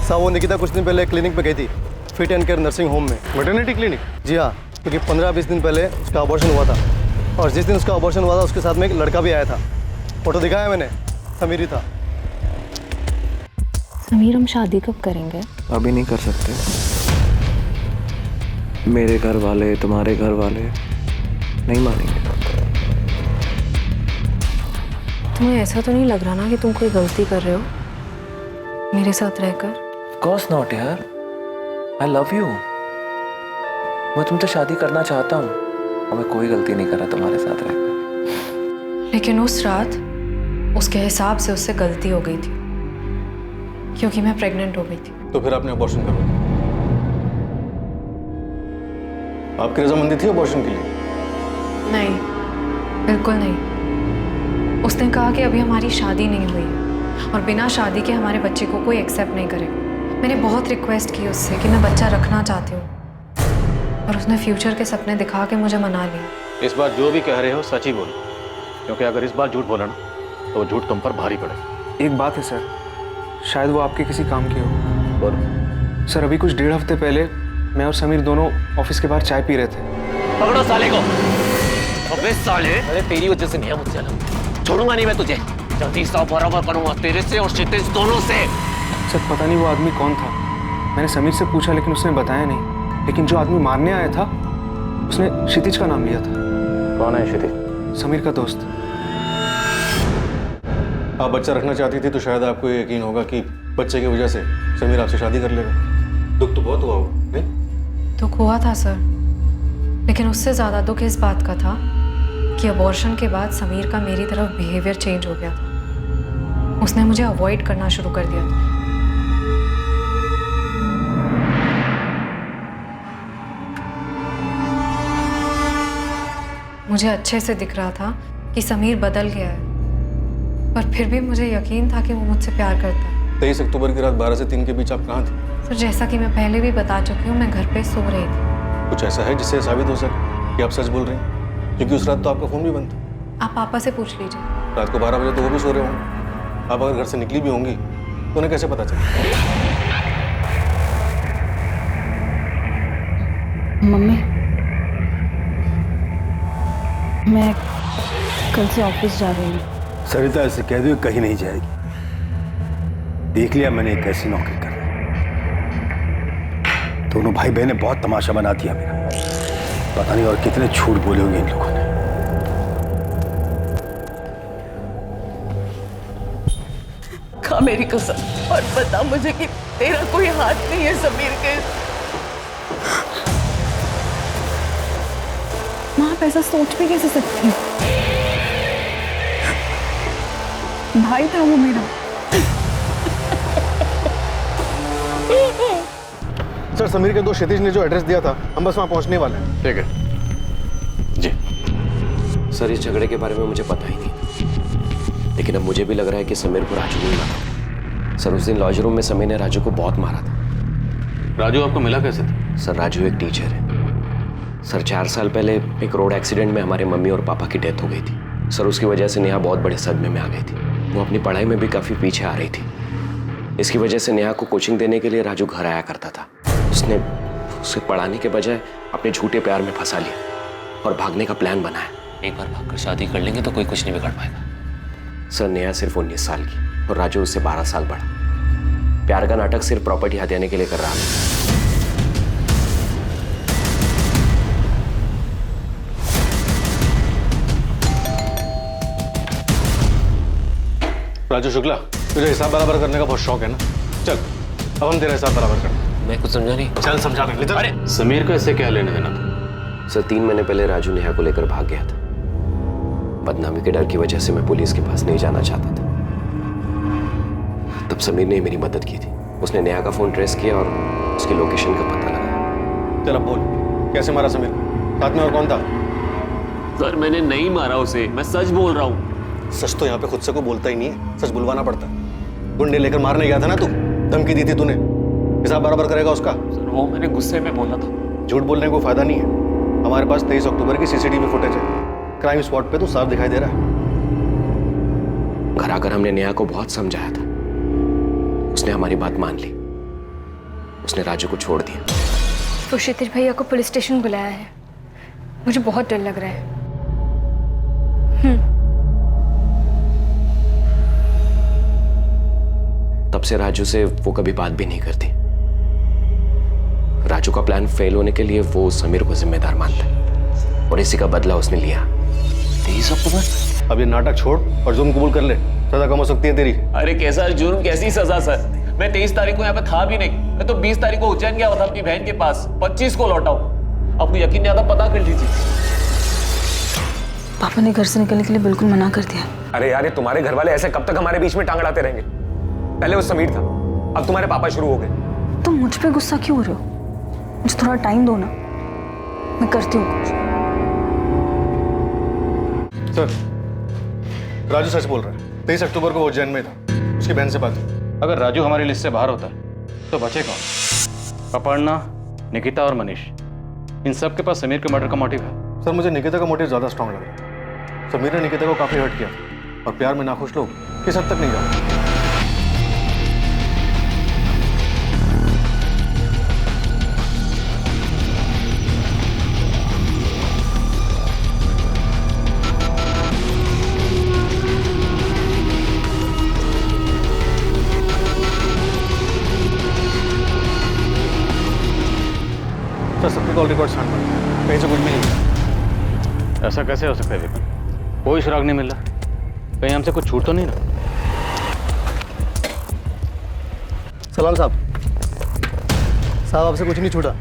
S11: साहब वो निकिता कुछ दिन पहले क्लिनिक पे गई थी, fit and care nursing home में। Maternity clinic? जी हाँ, क्योंकि 15-20 दिन पहले उसका अबॉर्शन हुआ था और जिस दिन उसका अबॉर्शन हुआ था उसके साथ में एक लड़का भी आया था। फोटो दिखाया मैंने, समीर ही था।
S3: समीर, हम शादी कब करेंगे?
S16: अभी नहीं कर सकते। मेरे घर वाले, तुम्हारे घर वाले नहीं मानेंगे।
S3: तुम्हें ऐसा तो नहीं लग रहा ना कि तुम कोई गलती कर रहे हो मेरे साथ रहकर?
S5: Of course not यार, I love you। मैं तुमसे शादी करना चाहता हूँ और मैं कोई गलती नहीं कर रहा तुम्हारे साथ रहकर।
S7: लेकिन उस रात उसके हिसाब से उससे गलती हो गई थी क्योंकि मैं प्रेग्नेंट हो गई थी।
S11: तो फिर आपने अबॉर्शन करवा? आपकी रजामंदी थी अबॉर्शन के लिए?
S7: नहीं, बिल्कुल नहीं। उसने कहा कि अभी हमारी शादी नहीं हुई है और बिना शादी के हमारे बच्चे को कोई एक्सेप्ट नहीं करेगा। मैंने बहुत रिक्वेस्ट की उससे कि मैं बच्चा रखना चाहती हूँ और उसने फ्यूचर के सपने दिखा के मुझे मना लिया।
S10: इस बार जो भी कह रहे हो सच ही बोलो, क्योंकि अगर इस बार झूठ बोला ना तो वो झूठ तुम पर भारी पड़े।
S12: एक बात है सर, शायद वो आपके किसी काम की हो।
S10: बोलो।
S12: सर अभी कुछ 1.5 हफ्ते पहले मैं और समीर दोनों ऑफिस के बाहर चाय पी रहे थे।
S17: पकड़ो साले को। अबे साले, अरे तेरी वजह से नहीं है मुझे अलग, छोड़ूंगा नहीं मैं तुझे। जल्दी साफ बराबर करूंगा तेरे से और क्षितिज दोनों से।
S12: सर पता नहीं वो आदमी कौन था, मैंने समीर से पूछा लेकिन उसने बताया नहीं। लेकिन जो आदमी मारने आया था उसने क्षितिज का नाम लिया था।
S10: कौन है क्षितिज?
S12: समीर का दोस्त।
S11: आप बच्चा रखना चाहती थी तो शायद आपको ये यकीन होगा कि बच्चे की वजह से समीर आपसे शादी कर लेगा। दुख तो बहुत हुआ हो, नहीं?
S7: दुख हुआ था सर, लेकिन उससे ज़्यादा दुख इस बात का था कि अबॉर्शन के बाद समीर का मेरी तरफ बिहेवियर चेंज हो गया था। उसने मुझे अवॉइड करना शुरू कर दिया था। मुझे अच्छे से दिख रहा था कि समीर बदल गया है, पर फिर भी मुझे यकीन था कि वो मुझसे प्यार करता है।
S11: 23 अक्टूबर की रात 12 से 3 के बीच आप कहाँ थे?
S7: सर जैसा कि मैं पहले भी बता चुकी हूँ, मैं घर पे सो रही थी।
S11: कुछ ऐसा है जिससे साबित हो सके कि आप सच बोल रही हैं? क्योंकि उस रात तो आपका फ़ोन भी बंद था।
S7: आप पापा से पूछ लीजिए।
S11: रात को 12 बजे तो वो भी सो रहे होंगे। आप अगर घर से निकली भी होंगी तो उन्हें कैसे पता चला?
S3: मम्मी, मैं कल से ऑफिस जा रही हूँ।
S2: सरिता ऐसे कह दो कहीं नहीं जाएगी। देख लिया मैंने एक ऐसी नौकरी कर रही। दोनों भाई बहनें बहुत तमाशा बना दिया मेरा। पता नहीं और कितने झूठ बोले होंगे इन लोगों ने।
S4: खा मेरी कसम और बता मुझे कि तेरा कोई हाथ नहीं है समीर के।
S3: माँ आप ऐसा सोच भी कैसे सकती हैं? भाई था वो मेरा।
S11: सर समीर के दोस्त क्षितिज ने जो एड्रेस दिया था, हम बस वहाँ पहुँचने वाले हैं।
S10: ठीक है जी।
S17: सर इस झगड़े के बारे में मुझे पता ही नहीं था, लेकिन अब मुझे भी लग रहा है कि समीर को राजू ने मारा। सर उस दिन लॉज रूम में समीर ने राजू को बहुत मारा था।
S10: राजू आपको मिला कैसे था?
S17: सर राजू एक टीचर है। सर 4 साल पहले एक रोड एक्सीडेंट में हमारे मम्मी और पापा की डेथ हो गई थी। सर उसकी वजह से नेहा बहुत बड़े सदमे में आ गई थी। वो अपनी पढ़ाई में भी काफ़ी पीछे आ रही थी। इसकी वजह से नेहा को कोचिंग देने के लिए राजू घर आया करता था। उसने उसे पढ़ाने के बजाय अपने झूठे प्यार में फंसा लिया और भागने का प्लान बनाया। एक बार भागकर शादी कर लेंगे तो कोई कुछ नहीं बिगाड़ पाएगा। सर नेहा सिर्फ 19 साल की और राजू उससे 12 साल बड़ा। प्यार का नाटक सिर्फ प्रॉपर्टी हथियाने के लिए कर रहा है।
S11: राजू शुक्ला, तुझे हिसाब बराबर करने का बहुत शौक है ना? चल अब हम तेरा हिसाब बराबर कर।
S17: मैं कुछ समझा नहीं।
S11: चल समझा नहीं।
S10: अरे समीर को इससे क्या लेने देना था?
S17: सर 3 महीने पहले राजू नेहा को लेकर भाग गया था। बदनामी के डर की वजह से मैं पुलिस के पास नहीं जाना चाहता था। तब समीर ने मेरी मदद की थी। उसने नेहा का फोन ट्रेस किया और उसकी लोकेशन का पता लगाया।
S11: चल अब बोल, कैसे मारा समीर? साथ में और कौन था?
S17: सर मैंने नहीं मारा उसे, मैं सच बोल रहा हूँ।
S11: सच तो यहाँ पे खुद से को बोलता ही नहीं है, सच बुलवाना पड़ता है। गुंडे लेकर मारने गया था ना तू, धमकी दी थी तूने, हिसाब बराबर करेगा उसका?
S17: सर वो मैंने गुस्से में बोला था।
S11: झूठ बोलने को फायदा नहीं है। हमारे पास 23 अक्टूबर की सीसीटीवी फुटेज है। क्राइम स्पॉट पे तो साफ दिखाई दे रहा है।
S17: घर आकर हमने नेहा को बहुत समझाया था, उसने हमारी बात मान ली। उसने राजू को छोड़ दिया।
S3: तो क्षितिज भैया को पुलिस स्टेशन बुलाया है। मुझे बहुत डर लग रहा है।
S17: तब से राजू से वो कभी बात भी नहीं करती। राजू का प्लान फेल होने के लिए वो समीर को जिम्मेदार मानता है और इसी का बदला उसने लिया। 23 अक्टूबर?
S11: अब ये नाटक छोड़ और जुर्म कबूल कर ले, सजा कम हो सकती है तेरी।
S5: अरे कैसा जुर्म, कैसी सजा सर? मैं 23 तारीख को यहाँ पे था भी नहीं। मैं तो 20 तारीख को उज्जैन गया था अपनी बहन के पास। 25 को लौटा हूँ। आपको यकीन नहीं आता, पता कर लीजिए।
S3: पापा ने घर से निकलने के लिए बिल्कुल मना कर दिया।
S2: अरे यार ये तुम्हारे घर वाले ऐसे कब तक हमारे बीच में टांग अड़ाते रहेंगे? पहले वो समीर था, अब तुम्हारे पापा शुरू हो गए।
S3: तुम मुझ पे गुस्सा क्यों हो रहे हो? मुझे थोड़ा टाइम दो ना, मैं करती हूँ कुछ।
S11: सर राजू सच बोल रहा है। 23 अक्टूबर को वो उज्जैन में था, उसकी बहन से बात हुई।
S10: अगर राजू हमारी लिस्ट से बाहर होता है तो बचे कौन? अपर्णा, निकिता और मनीष, इन सब के पास समीर के मर्डर का मोटिव है।
S11: सर मुझे निकिता का मोटिव ज्यादा स्ट्रांग लग रहा है। समीर ने निकिता को काफी हर्ट किया और प्यार में नाखुश लोग किस हद तक नहीं जाते। सबके कॉल रिकॉर्ड छान पड़े, कहीं से कुछ भी नहीं।
S10: ऐसा कैसे हो सकता है विपिन? कोई सुराग नहीं मिल रहा। कहीं हमसे कुछ छूट तो नहीं रहा?
S1: सलाम साहब। साहब आपसे कुछ नहीं छूटा,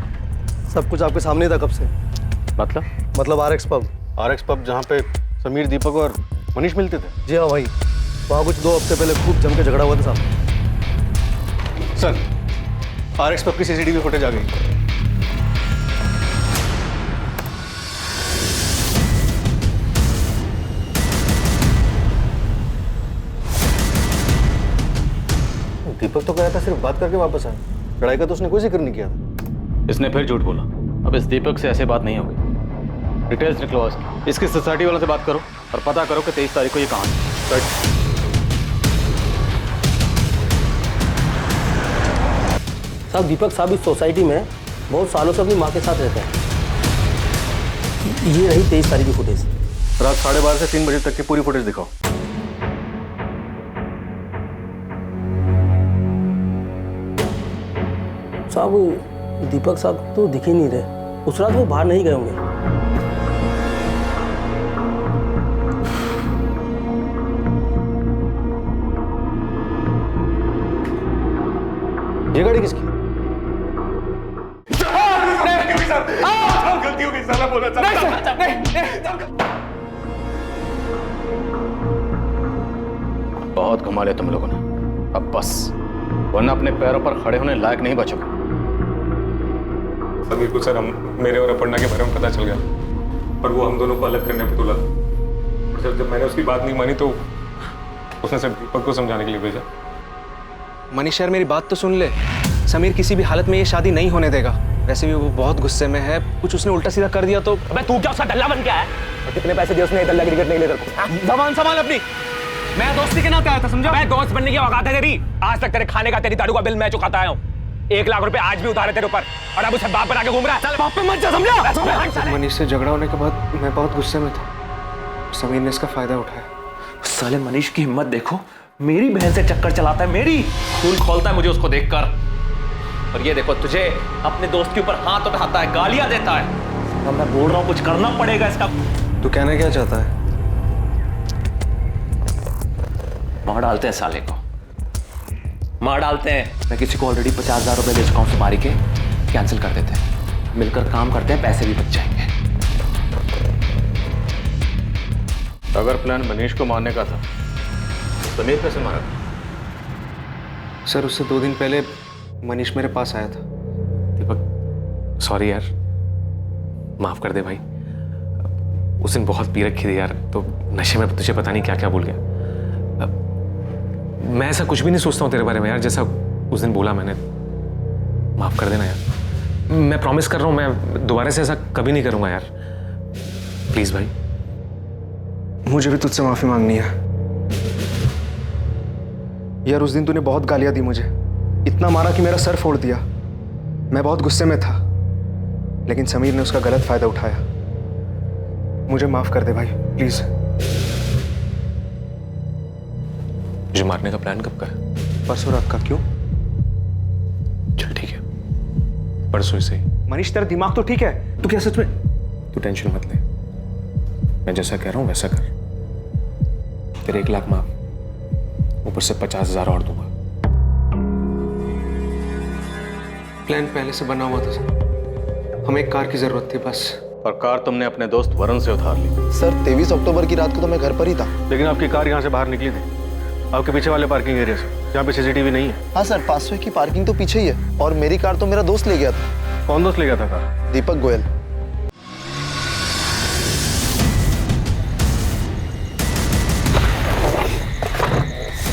S1: सब कुछ आपके सामने था कब से।
S10: मतलब
S11: RX पब। RX पब जहाँ पे समीर, दीपक और मनीष मिलते थे।
S1: जी हाँ भाई, वहाँ कुछ 2 हफ्ते पहले खूब जम के झगड़ा हुआ था साहब।
S11: सर RX पब की सीसीटीवी फुटेज आ गई। दीपक तो कहा था सिर्फ बात करके वापस आए, लड़ाई का तो उसने कोई जिक्र नहीं किया था।
S10: इसने फिर झूठ बोला। अब इस दीपक से ऐसे बात नहीं होगी। डिटेल्स निकलवाओ इसकी सोसाइटी वालों से बात करो और पता करो कि 23 तारीख को ये कहाँ है।
S1: साहब दीपक साहब इस सोसाइटी में बहुत सालों से अपनी माँ के साथ रहते हैं। ये रही 23 तारीख की फुटेज।
S11: रात 12:30 से 3 बजे तक की पूरी फुटेज दिखाओ।
S1: साहब दीपक साहब तो दिख ही नहीं रहे। उस रात वो बाहर नहीं गए होंगे। ये गाड़ी किसकी?
S15: गलती हो गई सर, मैं बोला
S10: बहुत घुमा लिया तुम लोगों ने, अब बस, वरना अपने पैरों पर खड़े होने लायक नहीं बचोगे।
S2: समीर को सर हम मेरे और अपर्णा के बारे में पता चल गया और वो हम दोनों को अलग करने पर तुला। और सर जब मैंने उसकी बात नहीं मानी तो उसने सर दीपक को समझाने के लिए भेजा।
S12: मनीष यार मेरी बात तो सुन ले, समीर किसी भी हालत में ये शादी नहीं होने देगा। वैसे भी वो बहुत गुस्से में है, कुछ उसने उल्टा सीधा कर दिया तो।
S2: अबे तू क्या उसका दल्ला बन गया है? और कितने पैसे दिए उसने दल्ला क्रिकेट नहीं ले रखो।
S12: जबान संभाल अपनी। मैं दोस्ती के नाते आया था, समझा?
S2: मैं दोस्त बनने की औकात है तेरी? आज तक तेरे खाने का तेरी दारू का बिल मैं चुकाता आया हूँ। 1 लाख रुपए आज भी उधार है तेरे ऊपर और अब उसे बाप बना के घूम रहा है। चल बाप पे मत जा, समझा?
S12: मनीष से झगड़ा होने के बाद मैं बहुत गुस्से में था, समीर ने इसका फायदा उठाया।
S5: साले मनीष की हिम्मत देखो, मेरी बहन से चक्कर चलाता है, मेरी खून खोलता है मुझे उसको देखकर। और ये देखो तुझे अपने दोस्त के ऊपर हाथ उठाता है, गालियां देता है। और मैं बोल रहा हूं कुछ करना पड़ेगा इसका।
S12: तू कहना क्या चाहता है?
S5: मार डालते हैं साले को, मार डालते हैं। मैं किसी को ऑलरेडी 50,000 रुपए दे चुका हूं सुपारी के, कैंसिल कर देते हैं, मिलकर काम करते हैं, पैसे भी बच जाएंगे।
S10: अगर प्लान मनीष को मारने का था, समीर कैसे मारा?
S12: सर उससे 2 दिन पहले मनीष मेरे पास आया था।
S2: दीपक सॉरी यार, माफ कर दे भाई। उस दिन बहुत पी रखी थी यार, तो नशे में तुझे पता नहीं क्या क्या बोल गया। मैं ऐसा कुछ भी नहीं सोचता हूँ तेरे बारे में यार, जैसा उस दिन बोला मैंने। माफ कर देना यार, मैं प्रॉमिस कर रहा हूँ मैं दोबारा से ऐसा कभी नहीं करूँगा यार, प्लीज भाई।
S12: मुझे भी तुझसे माफी मांगनी है यार। उस दिन तूने बहुत गालियां दी मुझे, इतना मारा कि मेरा सर फोड़ दिया। मैं बहुत गुस्से में था, लेकिन समीर ने उसका गलत फायदा उठाया। मुझे माफ कर दे भाई, प्लीज।
S2: मुझे मारने का प्लान कब का है?
S12: परसों रात का। क्यों?
S2: चल ठीक है, परसों से ही।
S12: मनीष तेरा दिमाग तो ठीक है? तू क्या सच में?
S2: तू टेंशन मत ले, मैं जैसा कह रहा हूं वैसा कर। तेरे 1 लाख माफ, ऊपर से 50,000 और दूंगा।
S12: प्लान पहले से बना हुआ था सर, हमें एक कार की जरूरत थी बस।
S10: और कार तुमने अपने दोस्त वरुण से उधार ली।
S11: सर 23 अक्टूबर की रात को तो मैं घर पर ही था। लेकिन आपकी कार यहाँ से बाहर निकली थी, आपके पीछे वाले पार्किंग एरिया से, जहाँ पे CCTV नहीं है।
S18: हाँ सर, 500 की पार्किंग तो पीछे ही है। और मेरी कार तो मेरा दोस्त ले गया था।
S11: कौन दोस्त ले गया था कार?
S18: दीपक गोयल।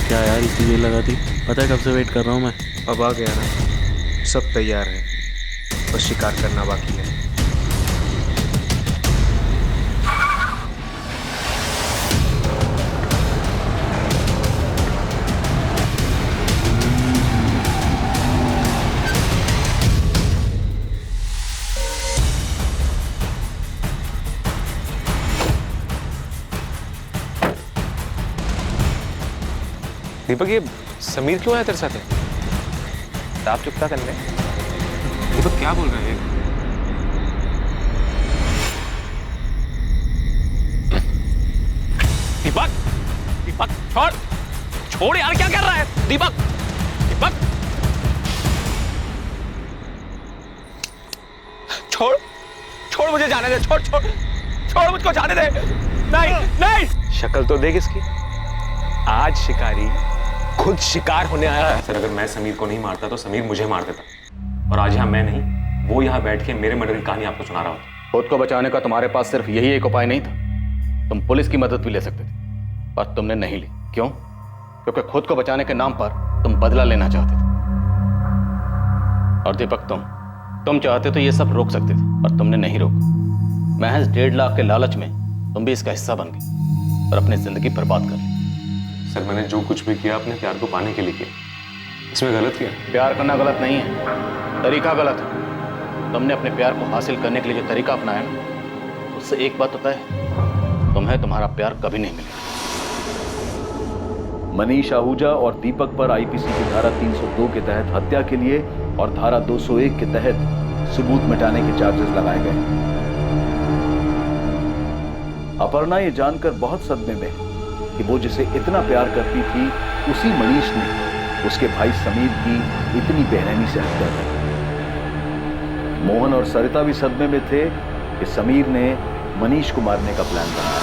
S6: क्या यार इतनी देर लगा दी? पता है कब से वेट कर रहा हूँ मैं।
S12: अब आ गया ना, सब तैयार है, बस शिकार करना बाकी है।
S2: दीपक ये समीर क्यों आया तेरे साथ? आप चुपता करने। दीपक क्या बोल रहे हैं? दीपक, दीपक छोड़, छोड़ यार, क्या कर रहा है? दीपक, दीपक छोड़, छोड़ मुझे जाने दे, छोड़ छोड़ छोड़ मुझको जाने दे। नहीं नहीं, शक्ल तो देख इसकी, आज शिकारी खुद शिकार होने आया है। सर अगर मैं समीर को नहीं मारता तो समीर मुझे मार देता, और आज यहाँ मैं नहीं, वो यहाँ बैठ के मेरे मर्डर की कहानी आपको सुना रहा होता।
S10: खुद को बचाने का तुम्हारे पास सिर्फ यही एक उपाय नहीं था, तुम पुलिस की मदद भी ले सकते थे, पर तुमने नहीं ली। क्यों? क्योंकि खुद को बचाने के नाम पर तुम बदला लेना चाहते थे। और दीपक तुम चाहते तो ये सब रोक सकते थे, पर तुमने नहीं रोका। महज 1.5 लाख के लालच में तुम भी इसका हिस्सा बन गए और अपनी जिंदगी बर्बाद कर ली।
S2: सर मैंने जो कुछ भी किया अपने प्यार को पाने के लिए किया, इसमें गलत किया?
S10: प्यार करना गलत नहीं है, तरीका गलत है। तुमने अपने प्यार को हासिल करने के लिए जो तरीका अपनाया ना, उससे एक बात होता है, तुम्हें तुम्हारा प्यार कभी नहीं मिलेगा।
S9: मनीष आहूजा और दीपक पर आईपीसी की धारा 302 के तहत हत्या के लिए और धारा 201 के तहत सबूत मिटाने के चार्जेस लगाए गए। अपर्णा ये जानकर बहुत सदमे में कि वो जिसे इतना प्यार करती थी, उसी मनीष ने उसके भाई समीर की इतनी बेरहमी से हत्या कर दी। मोहन और सरिता भी सदमे में थे कि समीर ने मनीष को मारने का प्लान बनाया।